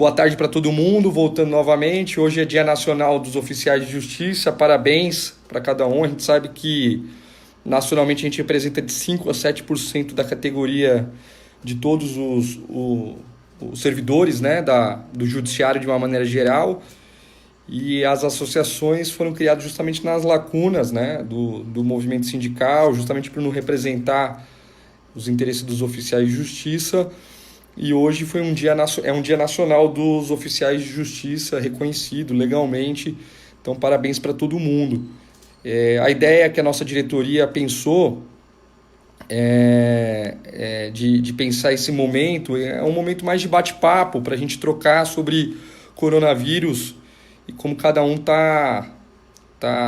Boa tarde para todo mundo, voltando novamente. Hoje é Dia Nacional dos Oficiais de Justiça. Parabéns para cada um. A gente sabe que nacionalmente a gente representa de 5 a 7% da categoria de todos os servidores, né, do judiciário de uma maneira geral. E as associações foram criadas justamente nas lacunas, né, do movimento sindical, justamente por não representar os interesses dos oficiais de justiça. E hoje foi um dia nacional dos oficiais de justiça, reconhecido legalmente. Então, parabéns para todo mundo. A ideia que a nossa diretoria pensou de pensar esse momento é um momento mais de bate-papo, para a gente trocar sobre coronavírus e como cada um tá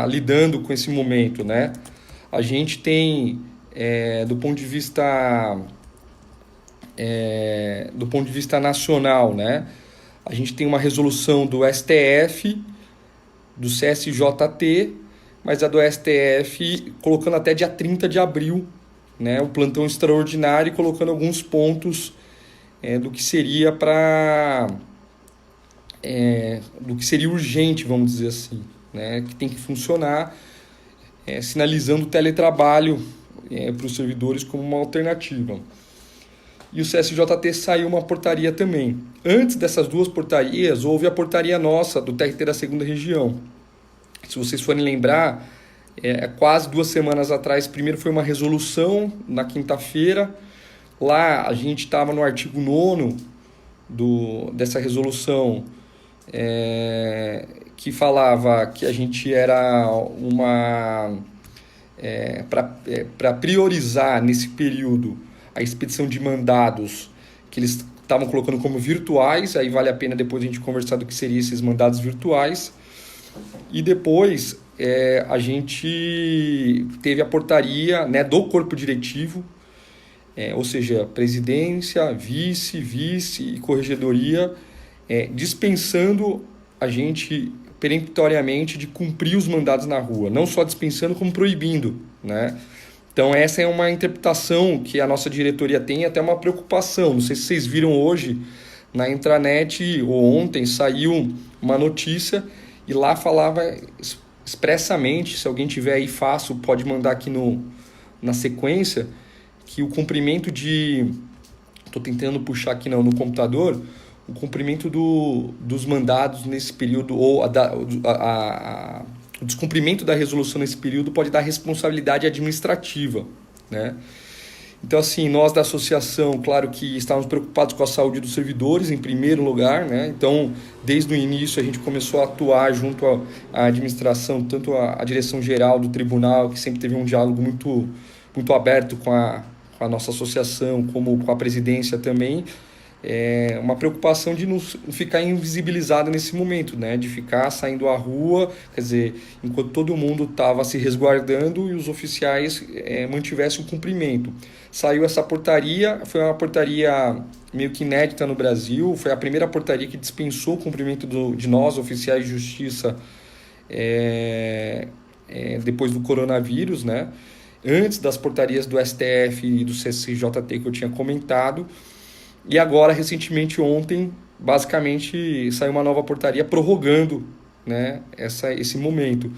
lidando com esse momento, né? A gente tem, do ponto de vista nacional, né? A gente tem uma resolução do STF, do CSJT, mas a do STF colocando até dia 30 de abril, né? O plantão extraordinário, colocando alguns pontos do que seria do que seria urgente, vamos dizer assim, né? Que tem que funcionar, sinalizando o teletrabalho para os servidores como uma alternativa. E o CSJT saiu uma portaria também. Antes dessas duas portarias, houve a portaria nossa do TRT da 2ª Região. Se vocês forem lembrar, quase 2 semanas atrás, primeiro foi uma resolução na quinta-feira. Lá a gente estava no artigo 9º dessa resolução, que falava que a gente era para priorizar nesse período a expedição de mandados que eles estavam colocando como virtuais. Aí vale a pena depois a gente conversar do que seriam esses mandados virtuais. E depois a gente teve a portaria, né, do corpo diretivo, ou seja, presidência, vice e corregedoria, dispensando a gente peremptoriamente de cumprir os mandados na rua. Não só dispensando, como proibindo, né? Então essa é uma interpretação que a nossa diretoria tem, até uma preocupação. Não sei se vocês viram hoje na intranet, ou ontem saiu uma notícia e lá falava expressamente, se alguém tiver aí fácil, pode mandar aqui na sequência, que o cumprimento estou tentando puxar aqui no computador, o cumprimento dos mandados nesse período, ou o descumprimento da resolução nesse período pode dar responsabilidade administrativa, né? Então, assim, nós da associação, claro que estávamos preocupados com a saúde dos servidores, em primeiro lugar, né? Então, desde o início, a gente começou a atuar junto à administração, tanto a direção geral do tribunal, que sempre teve um diálogo muito, muito aberto com a nossa associação, como com a presidência também. Uma preocupação de não ficar invisibilizado nesse momento, né? De ficar saindo à rua, quer dizer, enquanto todo mundo estava se resguardando e os oficiais mantivessem o cumprimento. Saiu essa portaria, foi uma portaria meio que inédita no Brasil, foi a primeira portaria que dispensou o cumprimento de nós, oficiais de justiça, depois do coronavírus, né? Antes das portarias do STF e do CCJT que eu tinha comentado. E agora, recentemente, ontem, basicamente, saiu uma nova portaria prorrogando, né, esse momento.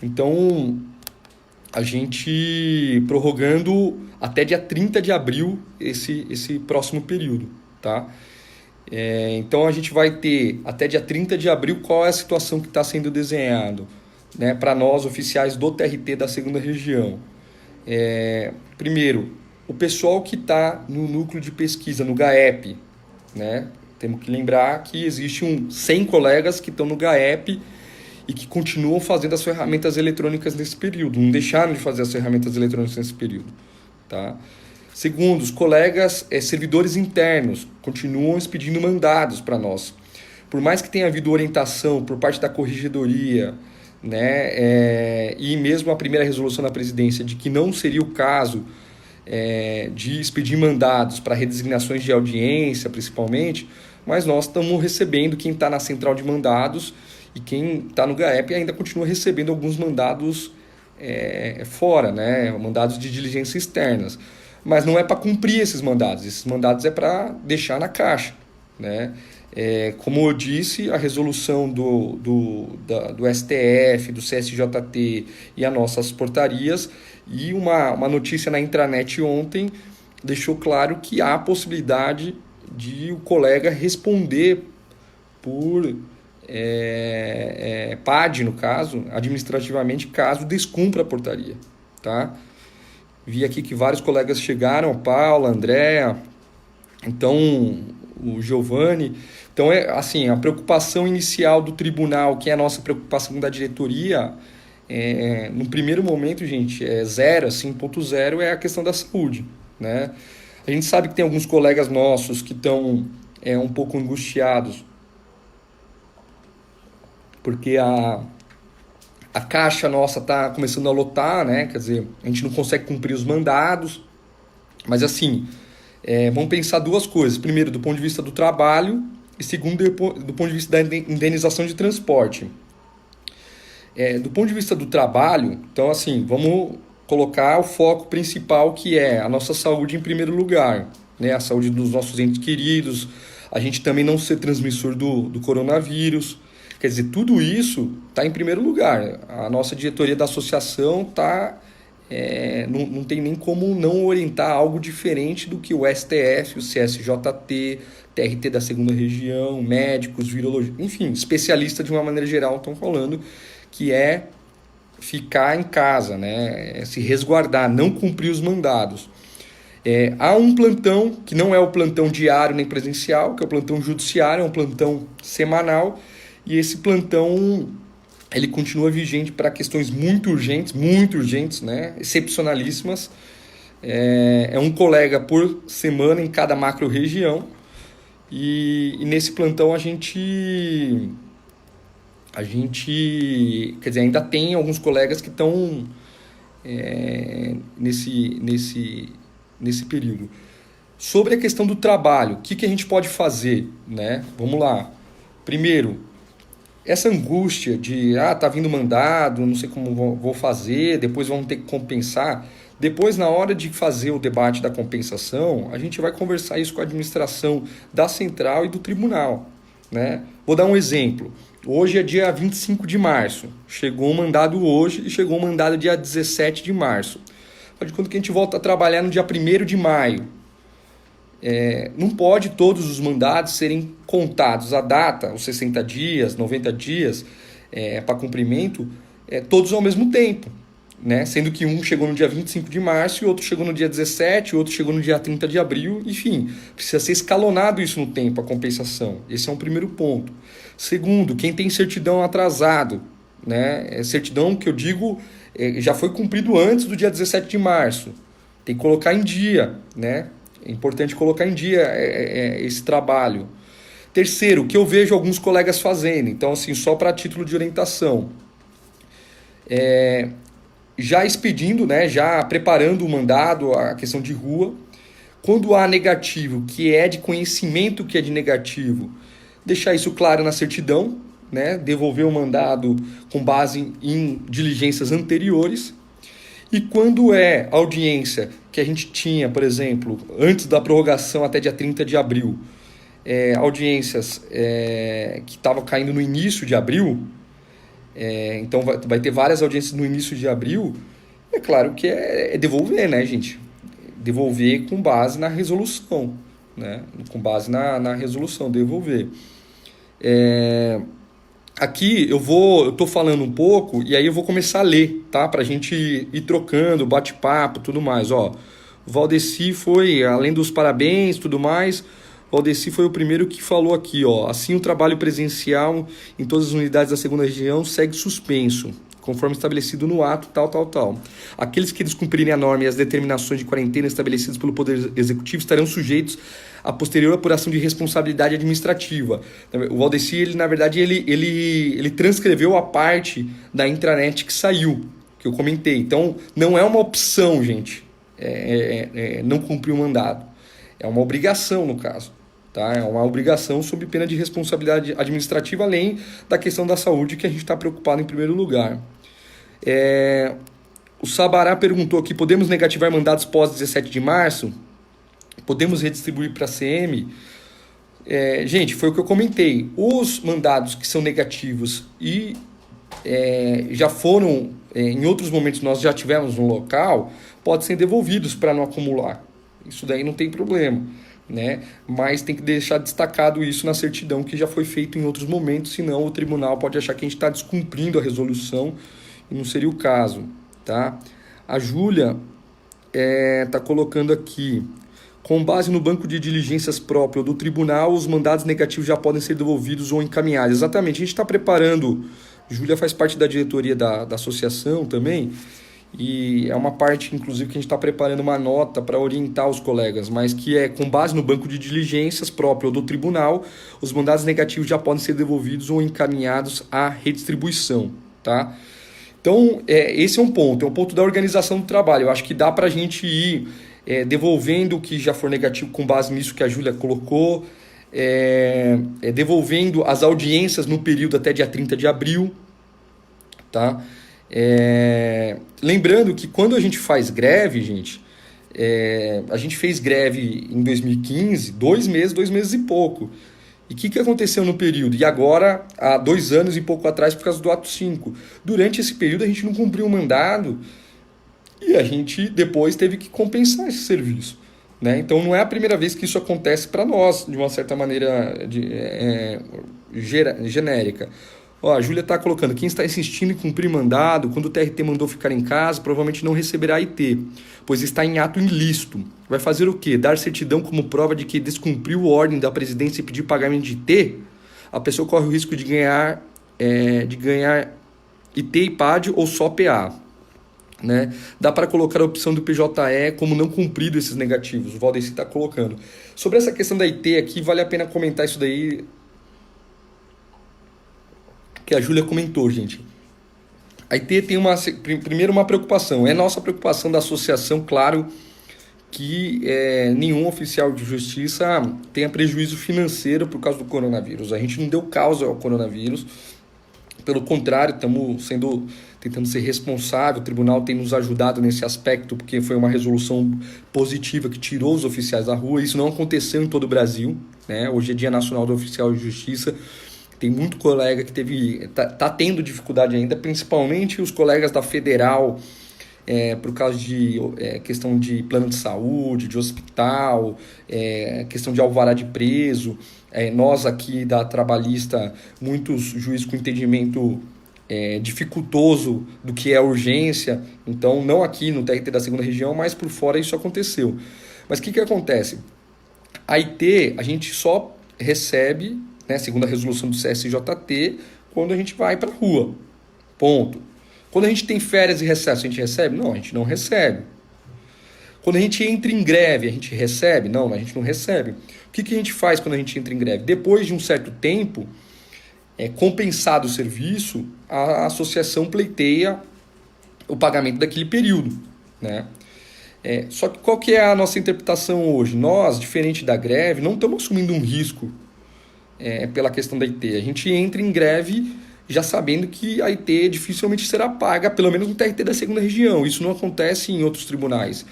Então, a gente prorrogando até dia 30 de abril esse próximo período, tá? Então, a gente vai ter até dia 30 de abril qual é a situação que está sendo desenhado, né, para nós, oficiais do TRT da 2ª Região. Primeiro, o pessoal que está no núcleo de pesquisa, no GAEP, né? Temos que lembrar que existe 100 colegas que estão no GAEP e que continuam fazendo as ferramentas eletrônicas nesse período, não deixaram de fazer as ferramentas eletrônicas nesse período, tá? Segundo, os colegas servidores internos continuam expedindo mandados para nós. Por mais que tenha havido orientação por parte da corregedoria, né, e mesmo a primeira resolução da presidência de que não seria o caso de expedir mandados para redesignações de audiência, principalmente, mas nós estamos recebendo, quem está na central de mandados e quem está no GAEP ainda continua recebendo alguns mandados fora, né? Mandados de diligência externas. Mas não é para cumprir esses mandados é para deixar na caixa, né? Como eu disse, a resolução do STF, do CSJT e as nossas portarias, e uma notícia na intranet ontem deixou claro que há a possibilidade de o colega responder por PAD, no caso, administrativamente, caso descumpra a portaria. Tá? Vi aqui que vários colegas chegaram, a Paula, a Andréa, então o Giovanni. Então, assim, a preocupação inicial do tribunal, que é a nossa preocupação da diretoria, no primeiro momento, gente, é zero, assim, ponto zero, é a questão da saúde, né? A gente sabe que tem alguns colegas nossos que estão um pouco angustiados, porque a caixa nossa está começando a lotar, né? Quer dizer, a gente não consegue cumprir os mandados, mas assim, vamos pensar duas coisas. Primeiro, do ponto de vista do trabalho, e segundo, do ponto de vista da indenização de transporte. Do ponto de vista do trabalho, então assim, vamos colocar o foco principal, que é a nossa saúde em primeiro lugar, né? A saúde dos nossos entes queridos, a gente também não ser transmissor do coronavírus. Quer dizer, tudo isso está em primeiro lugar. A nossa diretoria da associação não tem nem como não orientar algo diferente do que o STF, o CSJT, TRT da segunda região, médicos, virologistas, enfim, especialistas de uma maneira geral estão falando, que é ficar em casa, né? Se resguardar, não cumprir os mandados. Há um plantão, que não é o plantão diário nem presencial, que é o plantão judiciário, é um plantão semanal, e esse plantão ele continua vigente para questões muito urgentes, né? Excepcionalíssimas. É um colega por semana em cada macro-região, e nesse plantão a gente, quer dizer, ainda tem alguns colegas que estão nesse período. Sobre a questão do trabalho, o que a gente pode fazer, né? Vamos lá. Primeiro, essa angústia de, tá vindo mandado, não sei como vou fazer, depois vamos ter que compensar. Depois, na hora de fazer o debate da compensação, a gente vai conversar isso com a administração da central e do tribunal, né? Vou dar um exemplo. Hoje é dia 25 de março. Chegou um mandado hoje e chegou um mandado dia 17 de março. Faz de conta que a gente volta a trabalhar no dia 1º de maio. Não pode todos os mandados serem contados. A data, os 60 dias, 90 dias para cumprimento, todos ao mesmo tempo, né? Sendo que um chegou no dia 25 de março e outro chegou no dia 17, outro chegou no dia 30 de abril, enfim, precisa ser escalonado isso no tempo, a compensação. Esse é um primeiro ponto. Segundo, quem tem certidão atrasado, né? Certidão que eu digo já foi cumprido antes do dia 17 de março, tem que colocar em dia, né? É importante colocar em dia esse trabalho. Terceiro, o que eu vejo alguns colegas fazendo, então assim, só para título de orientação, já expedindo, né, já preparando o mandado, a questão de rua. Quando há negativo, que é de conhecimento que é de negativo, deixar isso claro na certidão, né, devolver o mandado com base em diligências anteriores. E quando é audiência que a gente tinha, por exemplo, antes da prorrogação até dia 30 de abril, audiências que estavam caindo no início de abril, então vai ter várias audiências no início de abril, é claro que é devolver, né, gente? Devolver com base na resolução, né? Com base na resolução, devolver. Aqui eu tô falando um pouco e aí eu vou começar a ler, tá? Pra gente ir trocando, bate-papo, tudo mais, ó. O Valdeci foi, além dos parabéns, tudo mais, o Valdeci foi o primeiro que falou aqui, ó. Assim, o trabalho presencial em todas as unidades da segunda região segue suspenso, conforme estabelecido no ato, tal. Aqueles que descumprirem a norma e as determinações de quarentena estabelecidas pelo Poder Executivo estarão sujeitos à posterior apuração de responsabilidade administrativa. O Valdeci, ele, na verdade, ele transcreveu a parte da intranet que saiu, que eu comentei. Então, não é uma opção, gente, não cumprir o mandado. É uma obrigação, no caso. Tá? É uma obrigação sob pena de responsabilidade administrativa, além da questão da saúde, que a gente está preocupado em primeiro lugar. O Sabará perguntou aqui, podemos negativar mandados pós 17 de março? Podemos redistribuir para a CM? Gente, foi o que eu comentei. Os mandados que são negativos e já foram, em outros momentos nós já tivemos no local, podem ser devolvidos para não acumular. Isso daí não tem problema, né? Mas tem que deixar destacado isso na certidão que já foi feito em outros momentos, senão o tribunal pode achar que a gente está descumprindo a resolução e não seria o caso, tá? A Júlia está colocando aqui: com base no banco de diligências próprio do tribunal, os mandados negativos já podem ser devolvidos ou encaminhados. Exatamente, a gente está preparando. Júlia faz parte da diretoria da associação também, e é uma parte, inclusive, que a gente está preparando uma nota para orientar os colegas, mas que é com base no banco de diligências próprio do tribunal, os mandados negativos já podem ser devolvidos ou encaminhados à redistribuição, tá? Então, esse é um ponto da organização do trabalho. Eu acho que dá para a gente ir devolvendo o que já for negativo com base nisso que a Júlia colocou, devolvendo as audiências no período até dia 30 de abril, tá? Lembrando que quando a gente faz greve, gente, a gente fez greve em 2015, 2 meses e pouco. E o que aconteceu no período? E agora, há 2 anos e pouco atrás, por causa do ato 5. Durante esse período, a gente não cumpriu o mandado e a gente depois teve que compensar esse serviço, né? Então, não é a primeira vez que isso acontece para nós, de uma certa maneira genérica. Ó, a Júlia está colocando: quem está insistindo em cumprir mandado, quando o TRT mandou ficar em casa, provavelmente não receberá IT, pois está em ato ilícito. Vai fazer o quê? Dar certidão como prova de que descumpriu a ordem da presidência e pedir pagamento de IT? A pessoa corre o risco de ganhar IT e PAD ou só PA. Né? Dá para colocar a opção do PJE como não cumprido esses negativos. O Valdeci está colocando. Sobre essa questão da IT aqui, vale a pena comentar isso daí que a Júlia comentou, gente. A IT tem primeiro uma preocupação, é nossa preocupação da associação, claro, que nenhum oficial de justiça tenha prejuízo financeiro por causa do coronavírus. A gente não deu causa ao coronavírus, pelo contrário, estamos tentando ser responsável. O tribunal tem nos ajudado nesse aspecto, porque foi uma resolução positiva que tirou os oficiais da rua. Isso não aconteceu em todo o Brasil, né? Hoje é Dia Nacional do Oficial de Justiça. Tem muito colega que tá tendo dificuldade ainda, principalmente os colegas da Federal, por causa de questão de plano de saúde, de hospital, questão de alvará de preso. Nós aqui da Trabalhista, muitos juízes com entendimento dificultoso do que é urgência, então não aqui no TRT da 2ª Região, mas por fora isso aconteceu. Mas o que acontece? A IT a gente só recebe, né, segundo a resolução do CSJT, quando a gente vai para a rua. Ponto. Quando a gente tem férias e recesso, a gente recebe? Não, a gente não recebe. Quando a gente entra em greve, a gente recebe? Não, a gente não recebe. O que a gente faz quando a gente entra em greve? Depois de um certo tempo, compensado o serviço, a associação pleiteia o pagamento daquele período, né? Só que qual que é a nossa interpretação hoje? Nós, diferente da greve, não estamos assumindo um risco pela questão da IT. A gente entra em greve já sabendo que a IT dificilmente será paga, pelo menos no TRT da 2ª Região. Isso não acontece em outros tribunais.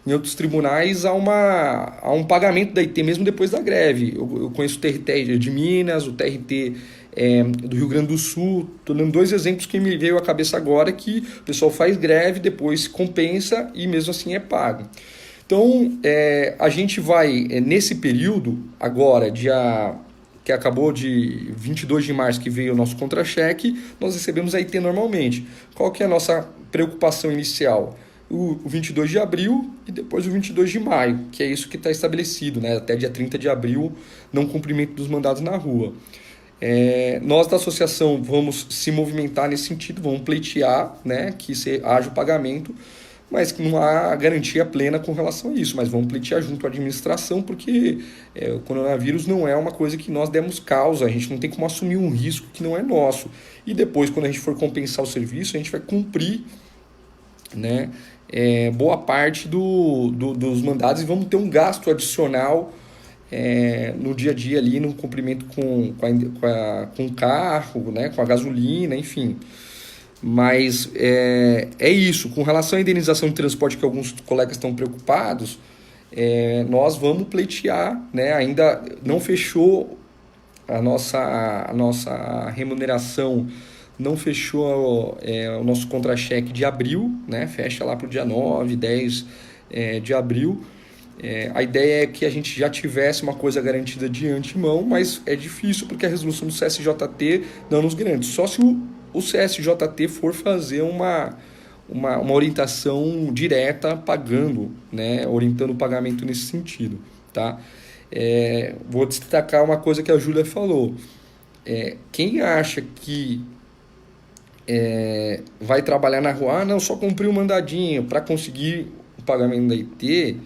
Em outros tribunais há um pagamento da IT mesmo depois da greve. Eu conheço o TRT de Minas, o TRT do Rio Grande do Sul. Estou dando 2 exemplos que me veio à cabeça agora, que o pessoal faz greve, depois compensa e mesmo assim é pago. Então, a gente vai, nesse período, agora, que acabou de 22 de março, que veio o nosso contra-cheque, nós recebemos a IT normalmente. Qual que é a nossa preocupação inicial? O 22 de abril e depois o 22 de maio, que é isso que está estabelecido, né? Até dia 30 de abril, não cumprimento dos mandados na rua. Nós da associação vamos se movimentar nesse sentido, vamos pleitear, né, que haja o pagamento, mas que não há garantia plena com relação a isso, mas vamos pleitear junto à administração, porque o coronavírus não é uma coisa que nós demos causa, a gente não tem como assumir um risco que não é nosso. E depois, quando a gente for compensar o serviço, a gente vai cumprir, né, boa parte dos mandados, e vamos ter um gasto adicional no dia a dia ali, no cumprimento com o carro, né, com a gasolina, enfim. Mas é isso. Com relação à indenização de transporte, que alguns colegas estão preocupados, nós vamos pleitear, né? Ainda não fechou a nossa remuneração, não fechou o nosso contra-cheque de abril, né? Fecha lá para o dia 9, 10 de abril. A ideia é que a gente já tivesse uma coisa garantida de antemão, mas é difícil porque a resolução do CSJT não nos garante. Só se o CSJT for fazer uma orientação direta pagando, né? Orientando o pagamento nesse sentido, tá? Vou destacar uma coisa que a Júlia falou. Quem acha que vai trabalhar na rua, não, só cumprir o mandadinho para conseguir o pagamento da IT,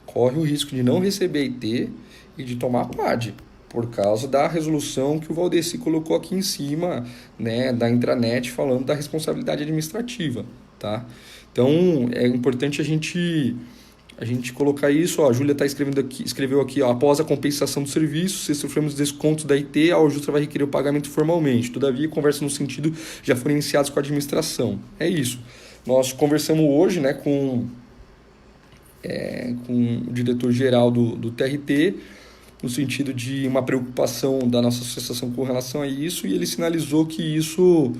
corre o risco de não receber a IT e de tomar PAD, por causa da resolução que o Valdeci colocou aqui em cima, né, da intranet, falando da responsabilidade administrativa, tá? Então, é importante a gente colocar isso. Ó, a Júlia escreveu aqui, ó, após a compensação do serviço, se sofremos descontos da IT, a Orjustra vai requerer o pagamento formalmente. Todavia, conversas no sentido já foram iniciadas com a administração. É isso. Nós conversamos hoje, né, com o diretor-geral do TRT, no sentido de uma preocupação da nossa associação com relação a isso, e ele sinalizou que isso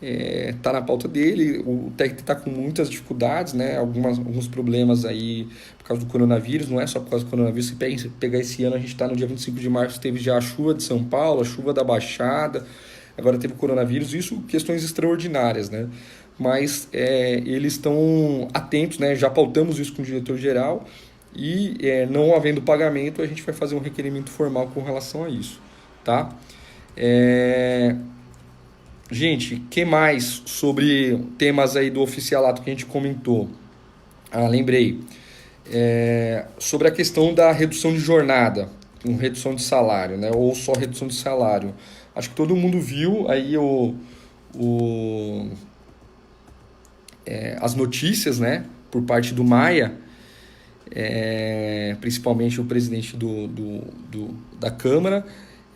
está na pauta dele. O TRT está com muitas dificuldades, né? Alguns problemas aí por causa do coronavírus, não é só por causa do coronavírus. Se pegar esse ano, a gente está no dia 25 de março, teve já a chuva de São Paulo, a chuva da Baixada, agora teve o coronavírus, isso questões extraordinárias, né? Mas eles estão atentos, né? Já pautamos isso com o diretor-geral e não havendo pagamento, a gente vai fazer um requerimento formal com relação a isso, tá? Gente, que mais sobre temas aí do oficialato que a gente comentou? Lembrei. Sobre a questão da redução de jornada, redução de salário, né? Ou só redução de salário. Acho que todo mundo viu aí as notícias, né, por parte do Maia, principalmente o presidente da Câmara,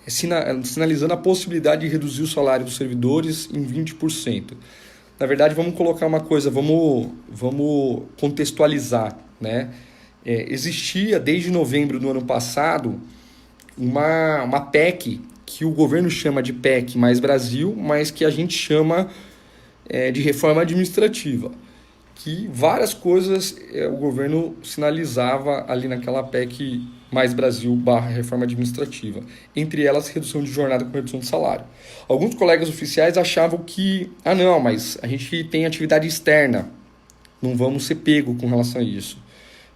sinalizando a possibilidade de reduzir o salário dos servidores em 20%. Na verdade, vamos colocar uma coisa, vamos contextualizar, né? Existia desde novembro do ano passado uma PEC que o governo chama de PEC Mais Brasil, mas que a gente chama de reforma administrativa, que várias coisas o governo sinalizava ali naquela PEC Mais Brasil / reforma administrativa, entre elas redução de jornada com redução de salário. Alguns colegas oficiais achavam que, não, mas a gente tem atividade externa, não vamos ser pego com relação a isso.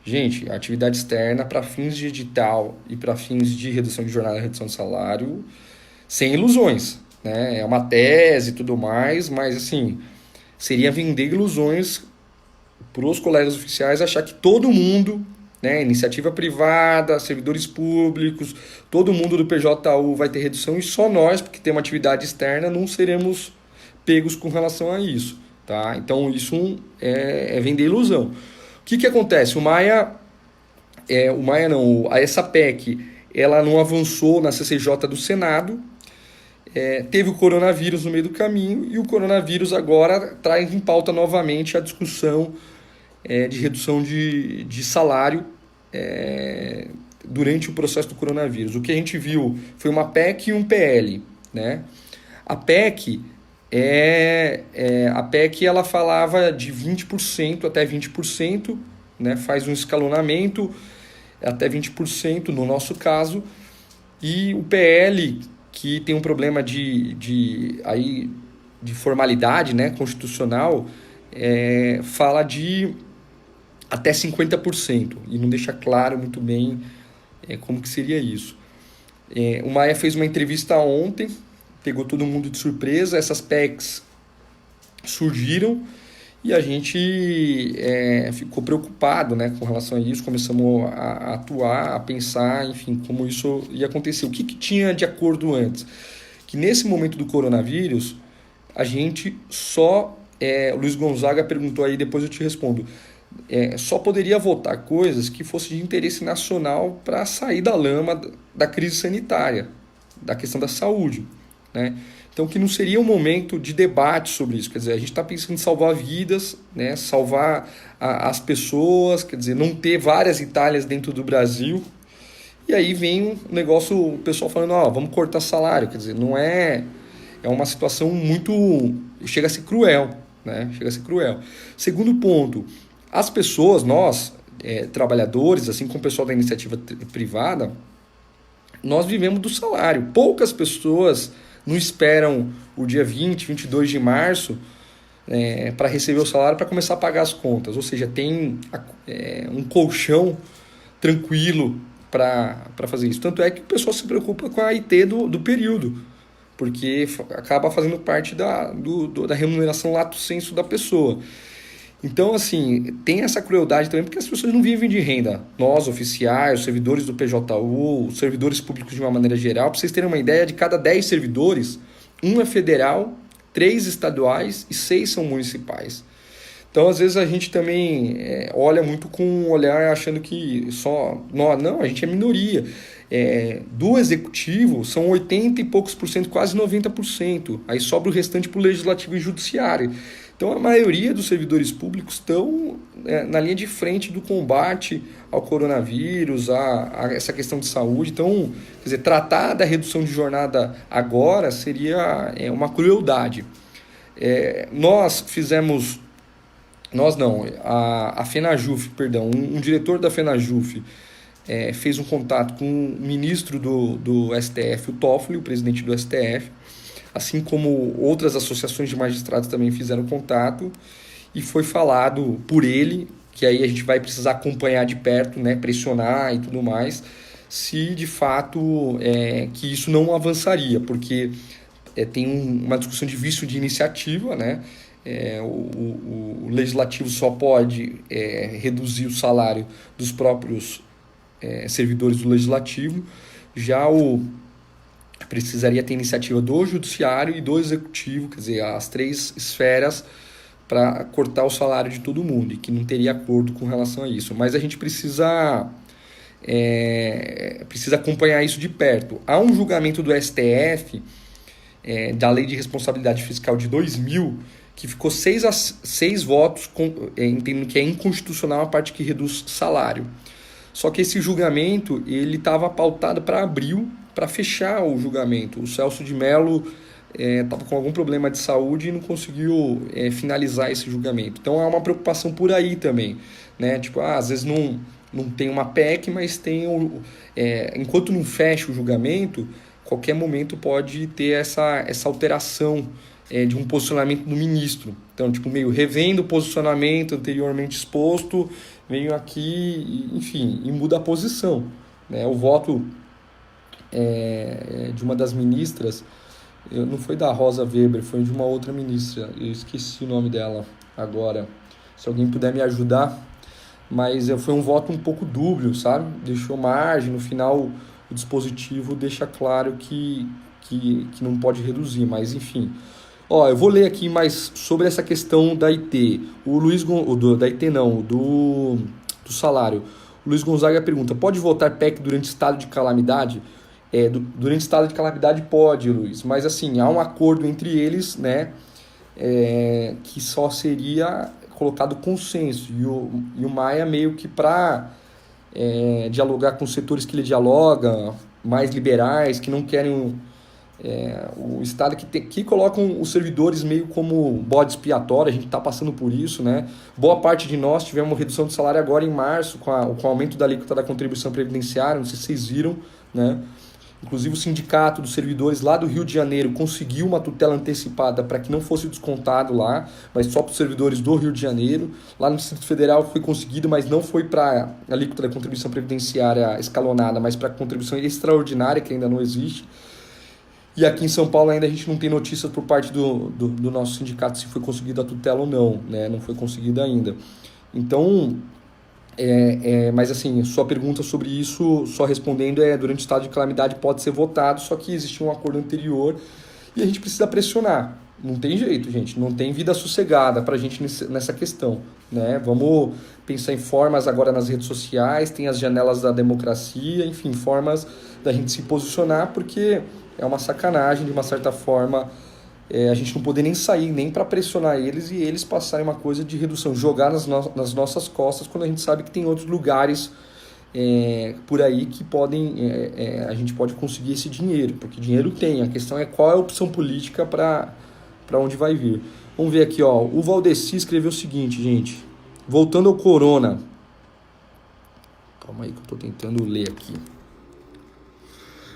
Gente, a atividade externa para fins de edital e para fins de redução de jornada e redução de salário, sem ilusões, né? É uma tese e tudo mais, mas assim, seria vender ilusões para os colegas oficiais achar que todo mundo, né, iniciativa privada, servidores públicos, todo mundo do PJU vai ter redução e só nós, porque tem uma atividade externa, não seremos pegos com relação a isso, tá? Então isso é vender ilusão. O que acontece? Essa PEC, ela não avançou na CCJ do Senado, teve o coronavírus no meio do caminho, e o coronavírus agora traz em pauta novamente a discussão de redução de salário durante o processo do coronavírus. O que a gente viu foi uma PEC e um PL, né? A PEC ela falava de 20% até 20%, né? Faz um escalonamento até 20% no nosso caso, e o PL, que tem um problema de formalidade, né, constitucional, fala de até 50%, e não deixa claro muito bem como que seria isso. O Maia fez uma entrevista ontem, pegou todo mundo de surpresa, essas PECs surgiram e a gente ficou preocupado, né, com relação a isso, começamos a atuar, a pensar, enfim, como isso ia acontecer. O que tinha de acordo antes? Que nesse momento do coronavírus, a gente só... o Luiz Gonzaga perguntou aí, depois eu te respondo. Só poderia votar coisas que fossem de interesse nacional para sair da lama da crise sanitária, da questão da saúde. né? Então, que não seria um momento de debate sobre isso. Quer dizer, a gente está pensando em salvar vidas, né? Salvar as pessoas, quer dizer, não ter várias Itálias dentro do Brasil. E aí vem um negócio, o pessoal falando, ó, vamos cortar salário. Quer dizer, não é... É uma situação muito... Chega a ser cruel, né? Chega a ser cruel. Segundo ponto, as pessoas, nós, trabalhadores, assim como o pessoal da iniciativa privada, nós vivemos do salário. Poucas pessoas não esperam o dia 20, 22 de março para receber o salário para começar a pagar as contas. Ou seja, tem um colchão tranquilo para fazer isso. Tanto é que o pessoal se preocupa com a IT do período, porque acaba fazendo parte da remuneração lato sensu da pessoa. Então, assim, tem essa crueldade também, porque as pessoas não vivem de renda. Nós, oficiais, os servidores do PJU, os servidores públicos de uma maneira geral, para vocês terem uma ideia, de cada 10 servidores, um é federal, 3 estaduais e 6 são municipais. Então, às vezes, a gente também olha muito com um olhar achando que só... Não, a gente é minoria. Do executivo, são 80 e poucos por cento, quase 90%. Aí sobra o restante para o legislativo e judiciário. Então, a maioria dos servidores públicos estão na linha de frente do combate ao coronavírus, a essa questão de saúde. Então, quer dizer, tratar da redução de jornada agora seria uma crueldade. Nós fizemos... Nós não, a FENAJUF, perdão, um diretor da FENAJUF fez um contato com o ministro do STF, o Toffoli, o presidente do STF, assim como outras associações de magistrados também fizeram contato, e foi falado por ele, que aí a gente vai precisar acompanhar de perto, né, pressionar e tudo mais, se de fato que isso não avançaria, porque tem uma discussão de vício de iniciativa, né? O legislativo só pode reduzir o salário dos próprios servidores do legislativo, já precisaria ter iniciativa do judiciário e do executivo, quer dizer, as 3 esferas, para cortar o salário de todo mundo, e que não teria acordo com relação a isso. Mas a gente precisa acompanhar isso de perto. Há um julgamento do STF, da Lei de Responsabilidade Fiscal de 2000, que ficou 6 votos, entendendo que é inconstitucional a parte que reduz salário. Só que esse julgamento ele estava pautado para abril, para fechar o julgamento. O Celso de Mello estava com algum problema de saúde e não conseguiu finalizar esse julgamento. Então há uma preocupação por aí também, né? Tipo, às vezes não tem uma PEC, mas tem enquanto não fecha o julgamento, qualquer momento pode ter essa alteração de um posicionamento do ministro. Então, tipo, meio revendo o posicionamento anteriormente exposto, venho aqui, enfim, e muda a posição, né? O voto de uma das ministras, não foi da Rosa Weber, foi de uma outra ministra, eu esqueci o nome dela agora, se alguém puder me ajudar, mas foi um voto um pouco dúbio, sabe? Deixou margem, no final o dispositivo deixa claro que não pode reduzir, mas enfim. Eu vou ler aqui mais sobre essa questão da IT. Da IT não, do salário. O Luiz Gonzaga pergunta, pode votar PEC durante estado de calamidade? Durante estado de calamidade pode, Luiz, mas assim, há um acordo entre eles, né, que só seria colocado consenso, e o Maia meio que para dialogar com os setores que ele dialoga, mais liberais, que não querem o Estado que colocam os servidores meio como bode expiatório. A gente está passando por isso, né? Boa parte de nós tivemos uma redução de salário agora em março, com o aumento da alíquota da contribuição previdenciária, não sei se vocês viram, né? Inclusive o sindicato dos servidores lá do Rio de Janeiro conseguiu uma tutela antecipada para que não fosse descontado lá, mas só para os servidores do Rio de Janeiro. Lá no Distrito Federal foi conseguido, mas não foi para a alíquota da contribuição previdenciária escalonada, mas para a contribuição extraordinária, que ainda não existe. E aqui em São Paulo ainda a gente não tem notícias por parte do nosso sindicato se foi conseguida a tutela ou não, né? Não foi conseguida ainda. Então, mas assim, sua pergunta sobre isso, só respondendo, durante o estado de calamidade pode ser votado, só que existe um acordo anterior e a gente precisa pressionar. Não tem jeito, gente, não tem vida sossegada pra gente nessa questão, né? Vamos pensar em formas agora nas redes sociais, tem as janelas da democracia, enfim, formas da gente se posicionar, porque é uma sacanagem, de uma certa forma, a gente não poder nem sair, nem para pressionar eles e eles passarem uma coisa de redução, jogar nas nossas costas, quando a gente sabe que tem outros lugares por aí que podem, a gente pode conseguir esse dinheiro, porque dinheiro tem, a questão é qual é a opção política para onde vai vir. Vamos ver aqui, ó, o Valdeci escreveu o seguinte, gente, voltando ao corona, calma aí que eu estou tentando ler aqui.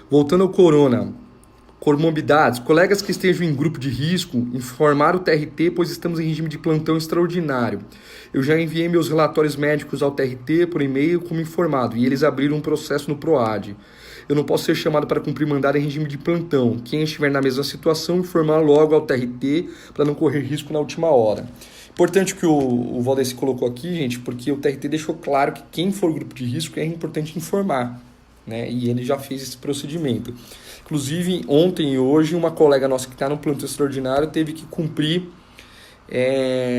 Voltando ao corona, comorbidades, colegas que estejam em grupo de risco, informar o TRT, pois estamos em regime de plantão extraordinário. Eu já enviei meus relatórios médicos ao TRT por e-mail como informado, e eles abriram um processo no PROAD. Eu não posso ser chamado para cumprir mandado em regime de plantão. Quem estiver na mesma situação, informar logo ao TRT para não correr risco na última hora. Importante que o Valdeci colocou aqui, gente, porque o TRT deixou claro que quem for grupo de risco é importante informar, né? E ele já fez esse procedimento. Inclusive, ontem e hoje, uma colega nossa que está no plantão extraordinário teve que cumprir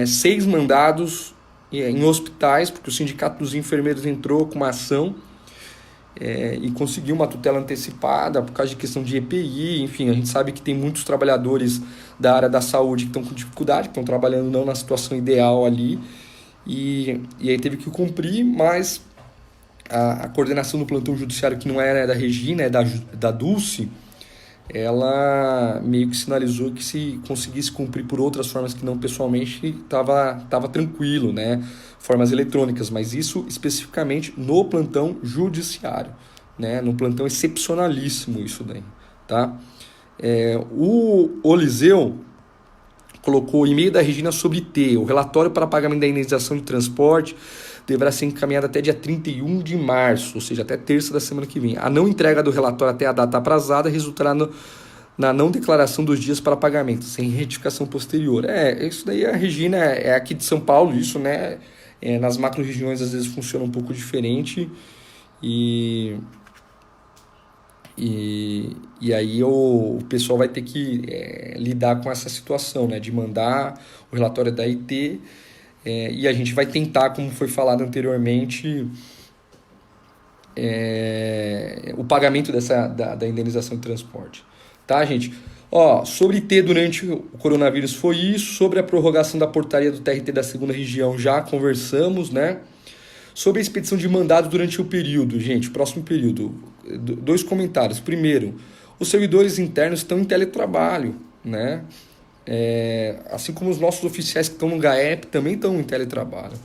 6 mandados em hospitais, porque o Sindicato dos Enfermeiros entrou com uma ação e conseguiu uma tutela antecipada por causa de questão de EPI, enfim, a gente sabe que tem muitos trabalhadores da área da saúde que estão com dificuldade, que estão trabalhando não na situação ideal ali, e aí teve que cumprir, mas a coordenação do plantão judiciário, que não era da Regina, é da Dulce, ela meio que sinalizou que se conseguisse cumprir por outras formas que não pessoalmente, estava tranquilo, né? Formas eletrônicas, mas isso especificamente no plantão judiciário, né? No plantão excepcionalíssimo isso daí, tá? O Oliseu colocou o e-mail da Regina sobre o relatório para pagamento da indenização de transporte deverá ser encaminhado até dia 31 de março, ou seja, até terça da semana que vem. A não entrega do relatório até a data aprazada resultará na não declaração dos dias para pagamento, sem retificação posterior. Isso daí a Regina é aqui de São Paulo, isso, né? Nas macro-regiões às vezes funciona um pouco diferente e aí o pessoal vai ter que lidar com essa situação, né? De mandar o relatório da IT e a gente vai tentar, como foi falado anteriormente, o pagamento da indenização de transporte. Tá, gente? Sobre IT durante o coronavírus foi isso. Sobre a prorrogação da portaria do TRT da segunda região já conversamos, né? Sobre a expedição de mandados durante o período, gente, próximo período, 2 comentários. Primeiro, os servidores internos estão em teletrabalho, né? Assim como os nossos oficiais que estão no GAEP também estão em teletrabalho,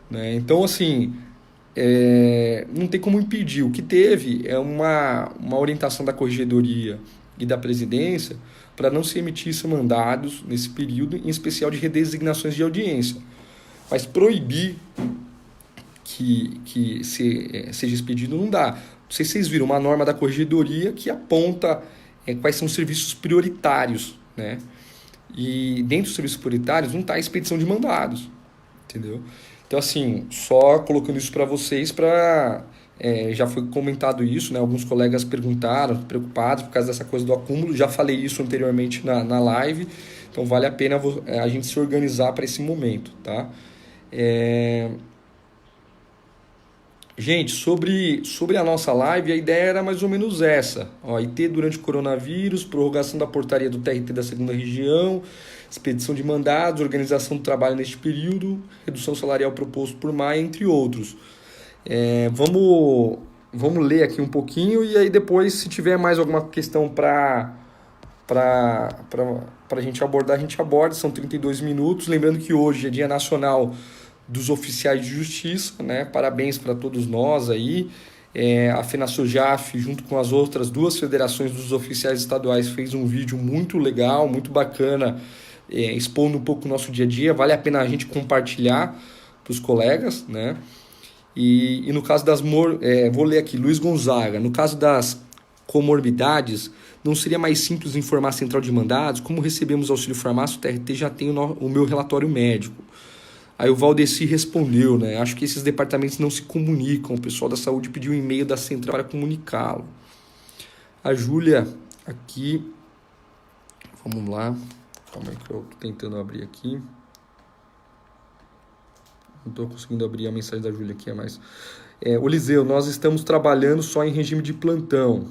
né? Então, assim, não tem como impedir. O que teve é uma orientação da Corregedoria e da Presidência para não se emitisse mandados nesse período, em especial de redesignações de audiência. Mas proibir que seja expedido não dá. Não sei se vocês viram uma norma da Corregedoria que aponta quais são os serviços prioritários, né? E dentro dos serviços prioritários não está a expedição de mandados, entendeu? Então, assim, só colocando isso para vocês, já foi comentado isso, né? Alguns colegas perguntaram, preocupados por causa dessa coisa do acúmulo. Já falei isso anteriormente na live, então vale a pena a gente se organizar para esse momento, tá? Gente, sobre a nossa live, a ideia era mais ou menos essa. IT durante o coronavírus, prorrogação da portaria do TRT da segunda região, expedição de mandados, organização do trabalho neste período, redução salarial proposto por Maia, entre outros. Vamos ler aqui um pouquinho e aí depois, se tiver mais alguma questão para a gente abordar, a gente aborda. São 32 minutos. Lembrando que hoje é Dia Nacional dos Oficiais de Justiça, né? Parabéns para todos nós aí. A FenaSoJaf, junto com as outras 2 federações dos oficiais estaduais, fez um vídeo muito legal, muito bacana, expondo um pouco o nosso dia a dia. Vale a pena a gente compartilhar para os colegas, né? E no caso vou ler aqui, Luiz Gonzaga, no caso das comorbidades, não seria mais simples informar a central de mandados? Como recebemos auxílio farmácia, o TRT já tem o meu relatório médico. Aí o Valdeci respondeu, né? Acho que esses departamentos não se comunicam. O pessoal da saúde pediu um e-mail da central para comunicá-lo. A Júlia aqui. Vamos lá. Calma aí que eu tô tentando abrir aqui. Não estou conseguindo abrir a mensagem da Júlia aqui, mas... Oliseu, nós estamos trabalhando só em regime de plantão.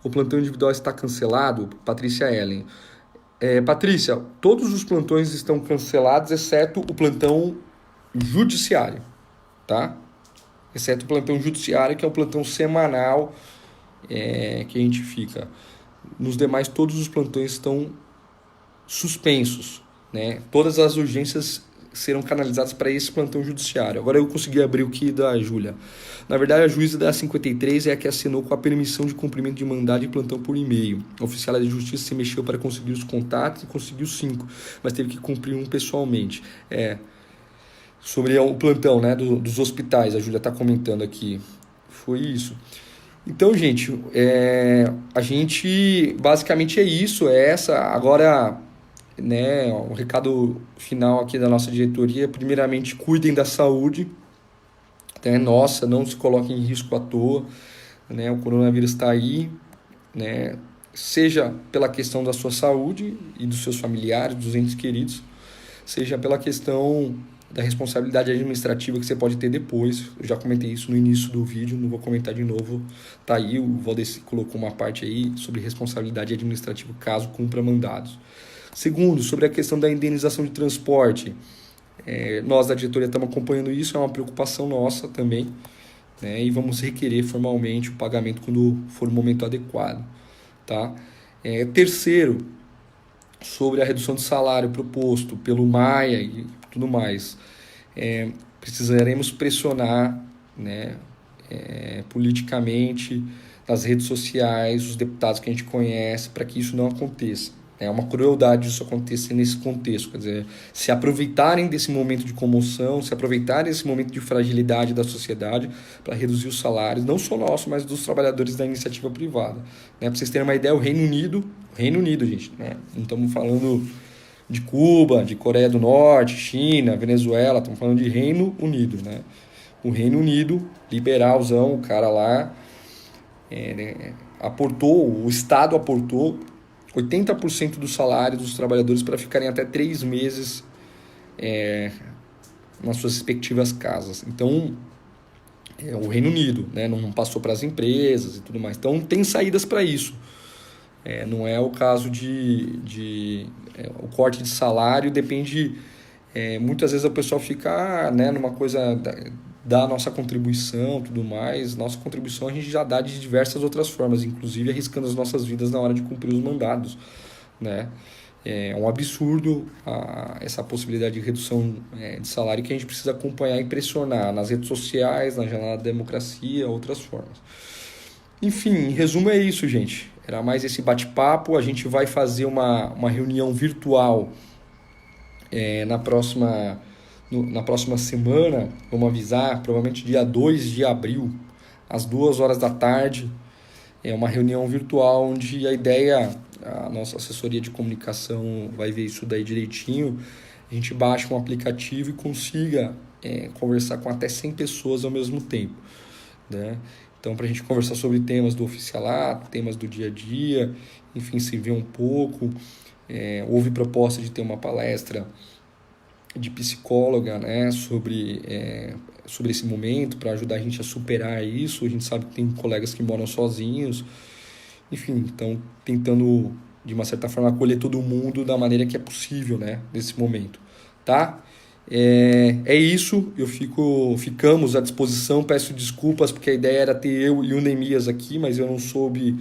o plantão individual está cancelado? Patrícia Ellen. Patrícia, todos os plantões estão cancelados, exceto o plantão judiciário, tá? Exceto o plantão judiciário, que é o plantão semanal que a gente fica. Nos demais, todos os plantões estão suspensos, né? Todas as urgências serão canalizadas para esse plantão judiciário. Agora eu consegui abrir o que da Júlia. Na verdade, a juíza da 53 é a que assinou com a permissão de cumprimento de mandado de plantão por e-mail. A oficial de justiça se mexeu para conseguir os contatos e conseguiu 5, mas teve que cumprir um pessoalmente. Sobre o plantão, né, dos hospitais, a Júlia está comentando aqui. Foi isso. Então, gente, a gente basicamente é isso. Agora, né, o recado final aqui da nossa diretoria, primeiramente, cuidem da saúde, né? Nossa, não se coloquem em risco à toa, né? O coronavírus está aí, né? Seja pela questão da sua saúde e dos seus familiares, dos entes queridos, seja pela questão da responsabilidade administrativa que você pode ter depois. Eu já comentei isso no início do vídeo, não vou comentar de novo. Tá aí, o Valdeci colocou uma parte aí sobre responsabilidade administrativa caso cumpra mandados. Segundo, sobre a questão da indenização de transporte. Nós da diretoria estamos acompanhando isso, é uma preocupação nossa também, né? E vamos requerer formalmente o pagamento quando for o momento adequado, tá? Terceiro, sobre a redução de salário proposto pelo Maia e tudo mais, precisaremos pressionar, né, politicamente nas redes sociais, os deputados que a gente conhece, para que isso não aconteça. É uma crueldade isso acontecer nesse contexto, quer dizer, se aproveitarem desse momento de comoção, se aproveitarem desse momento de fragilidade da sociedade para reduzir os salários, não só nossos, mas dos trabalhadores da iniciativa privada. Né? Para vocês terem uma ideia, o Reino Unido, gente, né? Não estamos falando de Cuba, de Coreia do Norte, China, Venezuela, estamos falando de Reino Unido, né? O Reino Unido, liberalzão, o cara lá o Estado aportou 80% do salário dos trabalhadores para ficarem até 3 meses nas suas respectivas casas. Então, o Reino Unido, né, não passou para as empresas e tudo mais. Então, tem saídas para isso. Não é o caso o corte de salário depende... muitas vezes o pessoal fica numa coisa da nossa contribuição tudo mais. Nossa contribuição a gente já dá de diversas outras formas, inclusive arriscando as nossas vidas na hora de cumprir os mandados, né? É um absurdo essa possibilidade de redução de salário que a gente precisa acompanhar e pressionar nas redes sociais, na Janela da Democracia, outras formas. Enfim, em resumo é isso, gente. Era mais esse bate-papo. A gente vai fazer uma reunião virtual na próxima semana. Vamos avisar, provavelmente dia 2 de abril, às 2 horas da tarde. É uma reunião virtual onde a ideia, a nossa assessoria de comunicação vai ver isso daí direitinho. A gente baixa um aplicativo e consiga conversar com até 100 pessoas ao mesmo tempo, né? Então, para a gente conversar sobre temas do oficialato, temas do dia a dia, enfim, se ver um pouco. Houve proposta de ter uma palestra de psicóloga, né, sobre esse momento, para ajudar a gente a superar isso. A gente sabe que tem colegas que moram sozinhos. Enfim, então, tentando, de uma certa forma, acolher todo mundo da maneira que é possível, né, nesse momento, tá? É isso, ficamos à disposição. Peço desculpas porque a ideia era ter eu e o Neemias aqui, mas eu não soube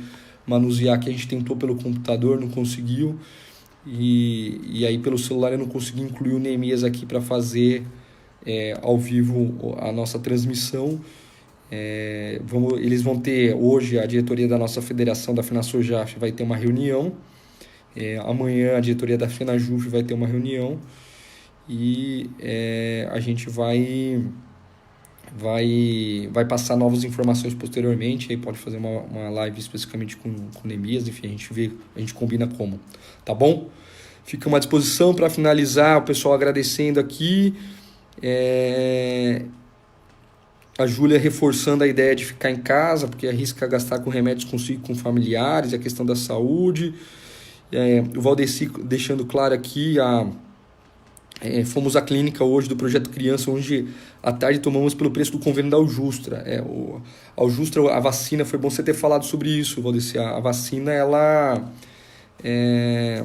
manusear, que a gente tentou pelo computador, não conseguiu, e aí pelo celular eu não consegui incluir o Neemias aqui para fazer ao vivo a nossa transmissão. Eles vão ter hoje, a diretoria da nossa federação, da FenaSojaf, vai ter uma reunião, amanhã a diretoria da FenaJuf vai ter uma reunião, e a gente vai passar novas informações posteriormente. Aí pode fazer uma live especificamente com o Neemias, enfim, a gente combina como, tá bom? Ficamos à disposição. Para finalizar, o pessoal agradecendo aqui, a Júlia reforçando a ideia de ficar em casa, porque arrisca gastar com remédios consigo, com familiares, e a questão da saúde. O Valdeci deixando claro aqui Fomos à clínica hoje do Projeto Criança, onde à tarde tomamos pelo preço do convênio da Aljustra. A Aljustra, a vacina, foi bom você ter falado sobre isso, Valdeci. A vacina, é,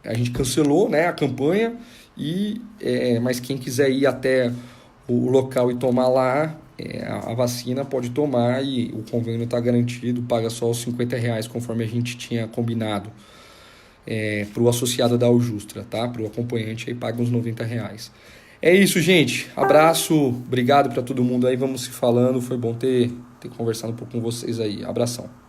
a gente cancelou, né, a campanha, mas quem quiser ir até o local e tomar lá, a vacina pode tomar e o convênio está garantido, paga só os R$ 50, conforme a gente tinha combinado. Para o associado da Aljustra, tá? Para o acompanhante aí paga uns R$ 90. É isso, gente. Abraço, obrigado para todo mundo aí, vamos se falando. Foi bom ter conversado um pouco com vocês aí. Abração.